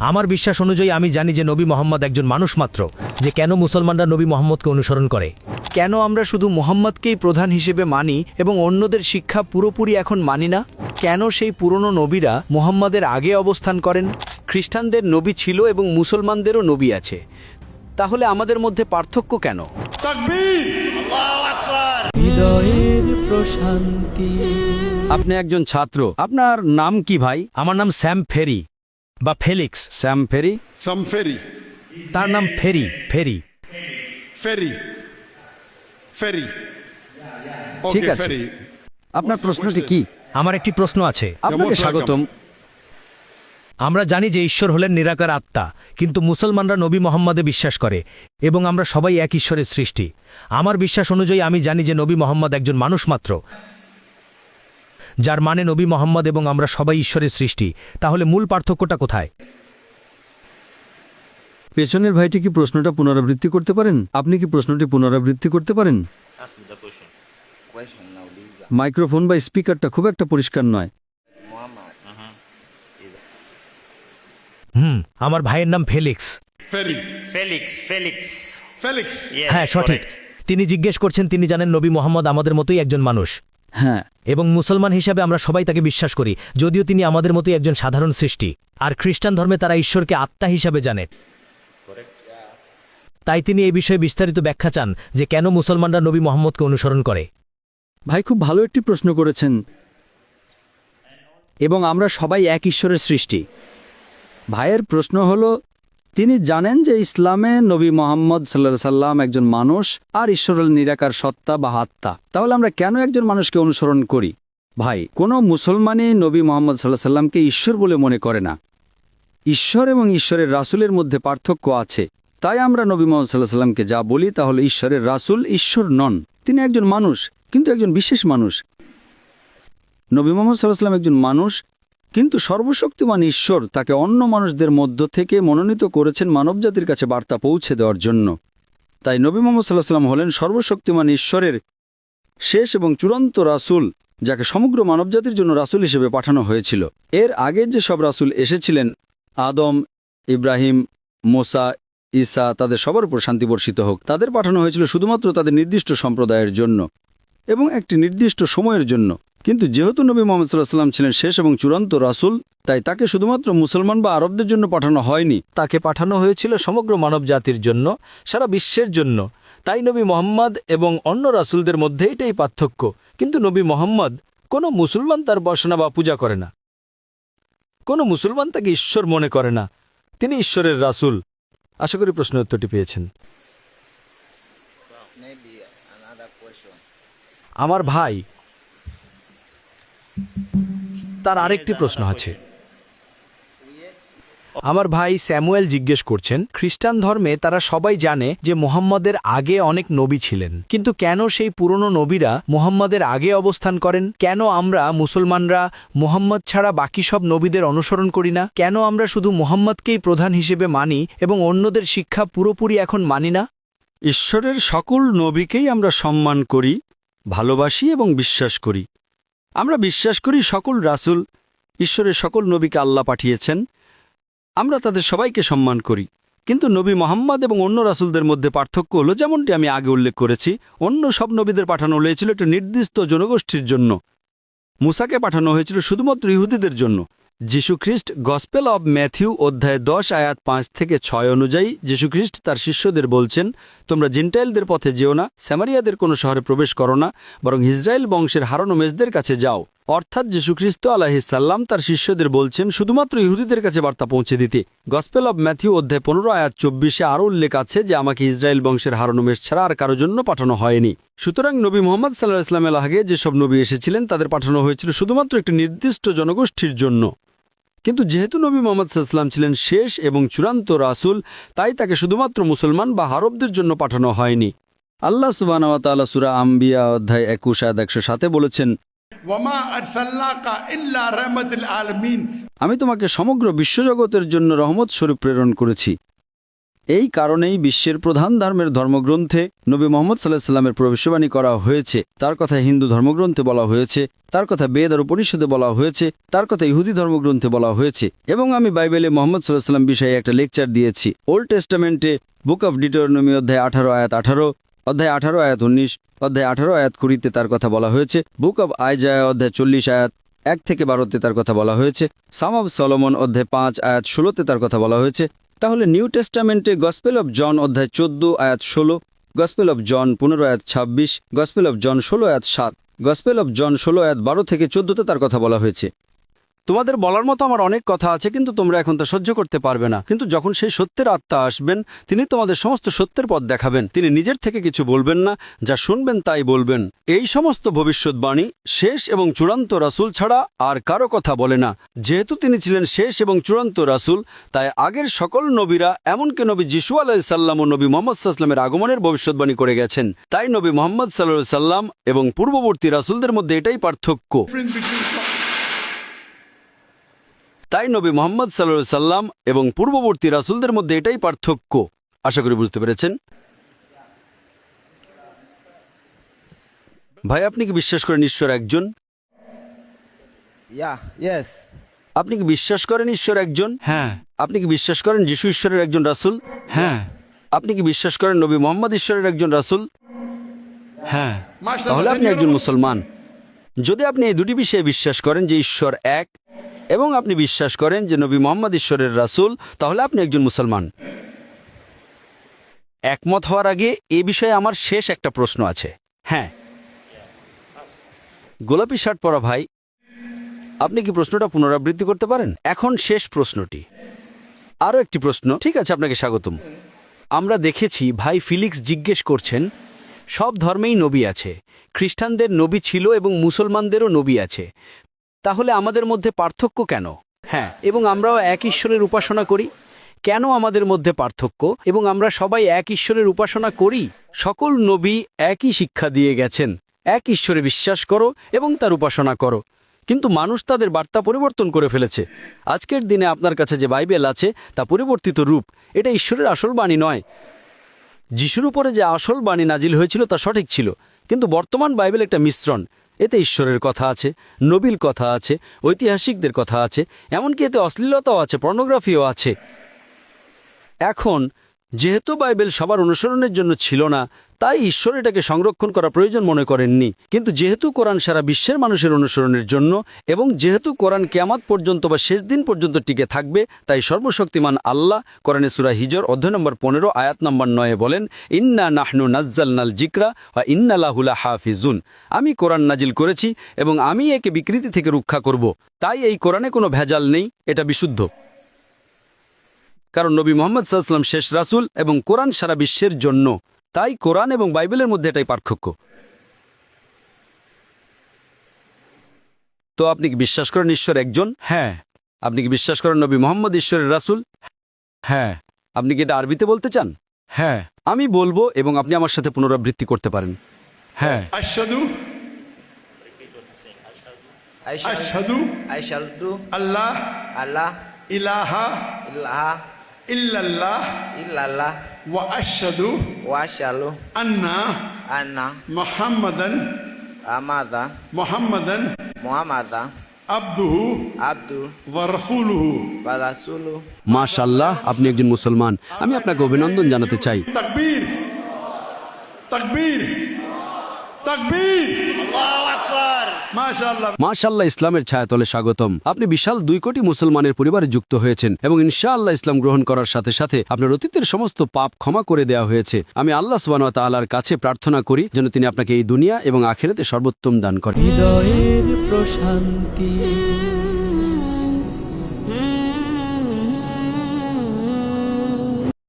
আমার বিশ্বাস অনুযায়ী আমি জানি যে নবী মোহাম্মদ একজন মানুষ মাত্র, যে কেন মুসলমানরা নবী মোহাম্মদকে অনুসরণ করে। কেন আমরা শুধু মুহাম্মদকেই প্রধান হিসেবে মানি এবং অন্যদের শিক্ষা পুরোপুরি এখন মানি না? কেন সেই পুরনো নবীরা মুহাম্মদের আগে অবস্থান করেন? খ্রিস্টানদের নবী ছিল এবং মুসলমানদেরও নবী আছে, তাহলে আমাদের মধ্যে পার্থক্য কেন? হৃদয়ের প্রশান্তি। আপনি একজন ছাত্র, আপনার নাম কি ভাই? আমার নাম স্যাম ফেরি বা ফেলিক্স। স্যাম ফেরি। Some ferry. তার নাম ফেরি। ফেরি Ferry. Ferry. ঠিক Okay, আছে। ferry. আপনার প্রশ্নটি কি? আমার একটি প্রশ্ন আছে। আপনাকে most স্বাগতম। আমরা জানি যে ঈশ্বর হলেন নিরাকার আত্মা, কিন্তু মুসলমানরা নবী মোহাম্মদে বিশ্বাস করে এবং আমরা সবাই এক ঈশ্বরের সৃষ্টি। আমার বিশ্বাস অনুযায়ী আমি জানি যে নবী মোহাম্মদ একজন মানুষ মাত্র, যার মানে নবী মোহাম্মদ এবং আমরা সবাই ঈশ্বরের সৃষ্টি। তাহলে মূল পার্থক্যটা কোথায়? পেছনের ভাইটি কি প্রশ্নটা পুনরাবৃত্তি করতে পারেন? আপনি কি প্রশ্নটি পুনরাবৃত্তি করতে পারেন? মাইক্রোফোন বা স্পিকারটা খুব একটা পরিষ্কার নয়। আমার ভাইয়ের নাম Felix. Ferry. Felix. Felix. Yes, হ্যাঁ, সঠিক। correct. তিনি জিজ্ঞেস করছেন, তিনি জানেন নবী মোহাম্মদ আমাদের মতোই একজন মানুষ হ্যাঁ, এবং মুসলমান হিসাবে আমরা সবাই তাকে বিশ্বাস করি, যদিও তিনি আমাদের মতোই একজন সাধারণ সৃষ্টি। আর খ্রিস্টান ধর্মে তারা ঈশ্বরকে আত্মা হিসাবে জানে। তাই তিনি এই বিষয়ে বিস্তারিত ব্যাখ্যা চান যে কেন মুসলমানরা নবী মোহাম্মদকে অনুসরণ করে। ভাই খুব ভালো একটি প্রশ্ন করেছেন। এবং আমরা সবাই এক ঈশ্বরের সৃষ্টি। ভাইয়ের প্রশ্ন হলো, তিনি জানেন যে ইসলামে নবী মোহাম্মদ সাল্লাল্লাহু সাল্লাম একজন মানুষ আর ঈশ্বরের নিরাকার সত্তা বা আত্মা। তাহলে আমরা কেন একজন মানুষকে অনুসরণ করি? ভাই, কোনো মুসলমানই নবী মোহাম্মদ সাল্লাল্লাহু সাল্লামকে ঈশ্বর বলে মনে করে না। ঈশ্বর এবং ঈশ্বরের রাসূলের মধ্যে পার্থক্য আছে। তাই আমরা নবী মোহাম্মদ সাল্লাল্লাহু সাল্লামকে যা বলি তা হলো ঈশ্বরের রাসূল ঈশ্বর নন। তিনি একজন মানুষ, কিন্তু একজন বিশেষ মানুষ। নবী মোহাম্মদ সাল্লাল্লাহু সাল্লাম একজন মানুষ, কিন্তু সর্বশক্তিমান ঈশ্বর তাকে অন্য মানুষদের মধ্য থেকে মনোনীত করেছেন মানবজাতির কাছে বার্তা পৌঁছে দেওয়ার জন্য। তাই নবী মোহাম্মদ সাল্লাল্লাহু সাল্লাম হলেন সর্বশক্তিমান ঈশ্বরের শেষ এবং চূড়ান্ত রাসূল, যাকে সমগ্র মানবজাতির জন্য রাসূল হিসেবে পাঠানো হয়েছিল। এর আগে যে সব রাসূল এসেছিলেন, আদম, ইব্রাহিম, মোসা, ঈসা, তাদের সবার উপর শান্তি বর্ষিত হোক, তাদের পাঠানো হয়েছিল শুধুমাত্র তাদের নির্দিষ্ট সম্প্রদায়ের জন্য এবং একটি নির্দিষ্ট সময়ের জন্য। কিন্তু যেহেতু নবী মুহাম্মদ সাল্লাল্লাহু আলাইহি ওয়াসাল্লাম ছিলেন শেষ এবং চূড়ান্ত রাসূল, তাই তাকে শুধুমাত্র মুসলমান বা আরবদের জন্য পাঠানো হয়নি। তাকে পাঠানো হয়েছিল সমগ্র মানব জাতির জন্য, সারা বিশ্বের জন্য। তাই নবী মোহাম্মদ এবং অন্য রাসূলদের মধ্যে এটাই পার্থক্য। কিন্তু নবী মোহাম্মদ কোনো মুসলমান তার উপাসনা বা পূজা করে না। কোনো মুসলমান তাকে ঈশ্বর মনে করে না। তিনি ঈশ্বরের রাসূল। আশা করি প্রশ্নের উত্তরটি পেয়েছেন। আমার ভাই, তার আরেকটি প্রশ্ন আছে। আমার ভাই স্যামুয়েল জিজ্ঞেস করছেন, খ্রিস্টান ধর্মে তারা সবাই জানে যে মুহাম্মদের আগে অনেক নবী ছিলেন, কিন্তু কেন সেই পুরনো নবীরা মুহাম্মদের আগে অবস্থান করেন? কেন আমরা মুসলমানরা মুহাম্মদ ছাড়া বাকি সব নবীদের অনুসরণ করি না? কেন আমরা শুধু মুহাম্মদকেই প্রধান হিসেবে মানি এবং অন্যদের শিক্ষা পুরোপুরি এখন মানি না? ঈশ্বরের সকল নবীকেই আমরা সম্মান করি, ভালোবাসি এবং বিশ্বাস করি। আমরা বিশ্বাস করি সকল রাসূল, ঈশ্বরের সকল নবীকে আল্লাহ পাঠিয়েছেন। আমরা তাদের সবাইকে সম্মান করি। কিন্তু নবী মুহাম্মদ এবং অন্য রাসূলদের মধ্যে পার্থক্য হলো, যেমনটি আমি আগে উল্লেখ করেছি, অন্য সব নবীদের পাঠানো হয়েছিল একটা নির্দিষ্ট জনগোষ্ঠীর জন্য। মুসাকে পাঠানো হয়েছিল শুধুমাত্র ইহুদিদের জন্য। যীশুখ্রিস্ট গসপেল অব ম্যাথিউ অধ্যায় 10 আয়াত 5 থেকে 6 অনুযায়ী যীশুখ্রিস্ট তার শিষ্যদের বলছেন, তোমরা জিন্টাইলদের পথে যেও না, স্যামারিয়াদের কোনো শহরে প্রবেশ করো না, বরং ইসরায়েল বংশের হারানো মেজদের কাছে যাও। অর্থাৎ যীশুখ্রিস্ট আলাইহিস সালাম তার শিষ্যদের বলছেন শুধুমাত্র ইহুদিদের কাছে বার্তা পৌঁছে দিতে। গসপেল অব ম্যাথিউ অধ্যায় 15 আয়াত 24 আরও উল্লেখ আছে যে আমাকে ইসরায়েল বংশের হারানো মেজ ছাড়া আর কারো জন্য পাঠানো হয়নি। সুতরাং নবী মুহাম্মদ সাল্লাল্লাহু আলাইহি ওয়াসাল্লামের আগে যেসব নবী এসেছিলেন তাদের পাঠানো হয়েছিল শুধুমাত্র একটি নির্দিষ্ট জনগোষ্ঠীর জন্য। কিন্তু যেহেতু নবী মুহাম্মদ সাল্লাল্লাহু আলাইহি ওয়াসাল্লাম ছিলেন শেষ এবং চূড়ান্ত রাসূল, তাই তাকে শুধুমাত্র মুসলমান বা আরবদের জন্য পাঠানো হয়নি। আল্লাহ সুবহানাহু ওয়া তাআলা সূরা আম্বিয়া অধ্যায় 21 আয়াত 107 বলেছেন, وما أرسلناك إلا رحمة العالمين. আমি তোমাকে সমগ্র বিশ্বজগতের জন্য রহমত স্বরূপ প্রেরণ করেছি। এই কারণেই বিশ্বের প্রধান ধর্মের ধর্মগ্রন্থে নবী মোহাম্মদ সাল্লাল্লাহু আলাইহি সাল্লামের ভবিষ্যবাণী করা হয়েছে, তার কথা হিন্দু ধর্মগ্রন্থে বলা হয়েছে, তার কথা বেদ আর উপনিষদে বলা হয়েছে, তার কথা ইহুদি ধর্মগ্রন্থে বলা হয়েছে। এবং আমি বাইবেলে মোহাম্মদ সাল্লাল্লাহু আলাইহি সাল্লাম বিষয়ে একটা লেকচার দিয়েছি। ওল্ড টেস্টামেন্টে বুক অফ ডিটোরনমি অধ্যায় 18 আয়াত 18, অধ্যায় 18 আয়াত 19, অধ্যায় 18 আয়াত 20তে তার কথা বলা হয়েছে। বুক অব আইজায়া অধ্যায় 40 আয়াত 1 থেকে 12তে তার কথা বলা হয়েছে। সাম অব সলোমন অধ্যায় 5 আয়াত 16তে তার কথা বলা হয়েছে। তাহলে নিউ টেস্টামেন্টে গসপেল অব জন অধ্যায় 14 আয়াত 16, গসপেল অব জন 15 আয়াত 26, গসপেল অব জন 16 আয়াত 7, গসপেল অব জন 16 আয়াত 12 থেকে 14তে তার কথা বলা হয়েছে। তোমাদের বলার মতো আমার অনেক কথা আছে, কিন্তু তোমরা এখন তা সহ্য করতে পারবে না। কিন্তু যখন সেই সত্যের আত্মা আসবেন, তিনি তোমাদের সমস্ত সত্যের পথ দেখাবেন। তিনি নিজের থেকে কিছু বলবেন না, যা শুনবেন তাই বলবেন। এই সমস্ত ভবিষ্যৎবাণী শেষ এবং চূড়ান্ত রাসূল ছাড়া আর কারো কথা বলে না। যেহেতু তিনি ছিলেন শেষ এবং চূড়ান্ত রাসূল, তাই আগের সকল নবীরা, এমনকি নবী যিশু আলাইহিস সালাম ও নবী মুহাম্মদ সাল্লাল্লাহু আলাইহি সাল্লামের আগমনের ভবিষ্যৎবাণী করে গেছেন। তাই নবী মুহাম্মদ সাল্লাল্লাহু আলাইহি সাল্লাম এবং পূর্ববর্তী রাসূলদের মধ্যে এটাই পার্থক্য। তাই নবী মুহাম্মদ সাল্লাল্লাহু আলাইহি সাল্লাম এবং পূর্ববর্তী রাসূলদের মধ্যে এটাই পার্থক্য। আশা করি বুঝতে পেরেছেন। ভাই, আপনি কি বিশ্বাস করেন ঈশ্বর একজন? Yeah, yes. আপনি কি বিশ্বাস করেন ঈশ্বর একজন? হ্যাঁ। আপনি কি বিশ্বাস করেন যিশু ঈশ্বরের একজন রাসূল? হ্যাঁ। আপনি কি বিশ্বাস করেন নবী মুহাম্মদ ঈশ্বরের একজন রাসূল? হ্যাঁ। তাহলে আপনি একজন মুসলমান। যদি আপনি এই দুটি বিষয়ে বিশ্বাস করেন যে ঈশ্বর এক, এবং আপনি বিশ্বাস করেন যে নবী মুহাম্মদ ঈশ্বরের রাসূল, তাহলে আপনি একজন মুসলমান। একমত হওয়ার আগে এ বিষয়ে আমার শেষ একটা প্রশ্ন আছে। হ্যাঁ, গোলাপি শার্ট পরা ভাই, আপনি কি প্রশ্নটা পুনরাবৃত্তি করতে পারেন? এখন শেষ প্রশ্নটি। আরও একটি প্রশ্ন। ঠিক আছে, আপনাকে স্বাগতম। আমরা দেখেছি ভাই ফিলিক্স জিজ্ঞেস করছেন, সব ধর্মেই নবী আছে, খ্রিস্টানদের নবী ছিল এবং মুসলমানদেরও নবী আছে, তাহলে আমাদের মধ্যে পার্থক্য কেন? হ্যাঁ, এবং আমরাও এক ঈশ্বরের উপাসনা করি। কেন আমাদের মধ্যে পার্থক্য? এবং আমরা সবাই এক ঈশ্বরের উপাসনা করি। সকল নবী একই শিক্ষা দিয়ে গেছেন, এক ঈশ্বরে বিশ্বাস করো এবং তার উপাসনা করো। কিন্তু মানুষ তাদের বার্তা পরিবর্তন করে ফেলেছে। আজকের দিনে আপনার কাছে যে বাইবেল আছে তা পরিবর্তিত রূপ। এটা ঈশ্বরের আসল বাণী নয়। যিশুর উপরে যে আসল বাণী নাজিল হয়েছিল তা সঠিক ছিল, কিন্তু বর্তমান বাইবেল একটা মিশ্রণ। এতে ঈশ্বরের কথা আছে, নবীর কথা আছে, ঐতিহাসিকদের কথা আছে, এমনকি এতে অশ্লীলতাও আছে, পর্নোগ্রাফিও আছে। এখন যেহেতু বাইবেল সবার অনুসরণের জন্য ছিল না, তাই ঈশ্বর এটাকে সংরক্ষণ করা প্রয়োজন মনে করেননি। কিন্তু যেহেতু কোরআন সারা বিশ্বের মানুষের অনুসরণের জন্য, এবং যেহেতু কোরআন কিয়ামত পর্যন্ত বা শেষ দিন পর্যন্ত টিকে থাকবে, তাই সর্বশক্তিমান আল্লাহ কোরআনে সূরা হিজর অধ্যায় নম্বর 15 আয়াত নম্বর 9 বলেন, ইন্না নাহনু নাজ্জালনাল যিকরা ওয়া ইন্না লাহু লাহাফিজুন। আমি কোরআন নাজিল করেছি এবং আমি একে বিকৃতি থেকে রক্ষা করব। তাই এই কোরআনে কোনো ভেজাল নেই, এটা বিশুদ্ধ। কারণ নবী মুহাম্মদ সাল্লাল্লাহু আলাইহি ওয়াসাল্লাম শেষ রাসূল এবং কোরআন সারা বিশ্বের জন্য। তাই কোরআন এবং বাইবেলের মধ্যে এটাই পার্থক্য। তো আপনি কি বিশ্বাস করেন ঈশ্বর একজন? হ্যাঁ। আপনি কি বিশ্বাস করেন নবী মুহাম্মদ ঈশ্বরের রাসূল? হ্যাঁ। আপনি কি এটা আরবিতে বলতে চান? হ্যাঁ। আমি বলবো এবং আপনি আমার সাথে পুনরাবৃত্তি করতে পারেন। হ্যাঁ। আশহাদু আশহাদু I shall do Allah Allah ইলাহা ilaha ইল্লাল্লাহ illallah ওয়া আশহাদু wa shallu আন্না anna মুহাম্মাদান Muhammadan আবদুহু abdu ওয়া রাসূলুহু। wa rasuluhu। মাশাআল্লাহ, আপনি একজন মুসলমান। আমি আপনাকে অভিনন্দন জানাতে চাই। তাকবীর তাকবীর তাকবীর, আল্লাহু আকবার, মাশাআল্লাহ। মাশাআল্লাহ, ইসলামের ছায়াতলে স্বাগতম। আপনি বিশাল 2 কোটি মুসলমানের পরিবারে যুক্ত হয়েছেন এবং ইনশাআল্লাহ ইসলাম গ্রহণ করার সাথে সাথে আপনার অতীতের সমস্ত পাপ ক্ষমা করে দেওয়া হয়েছে। আমি আল্লাহ সুবহানাহু ওয়া তাআলার কাছে প্রার্থনা করি যেন তিনি আপনাকে এই দুনিয়া এবং আখিরাতে সর্বোত্তম দান করেন। হৃদয়ের প্রশান্তি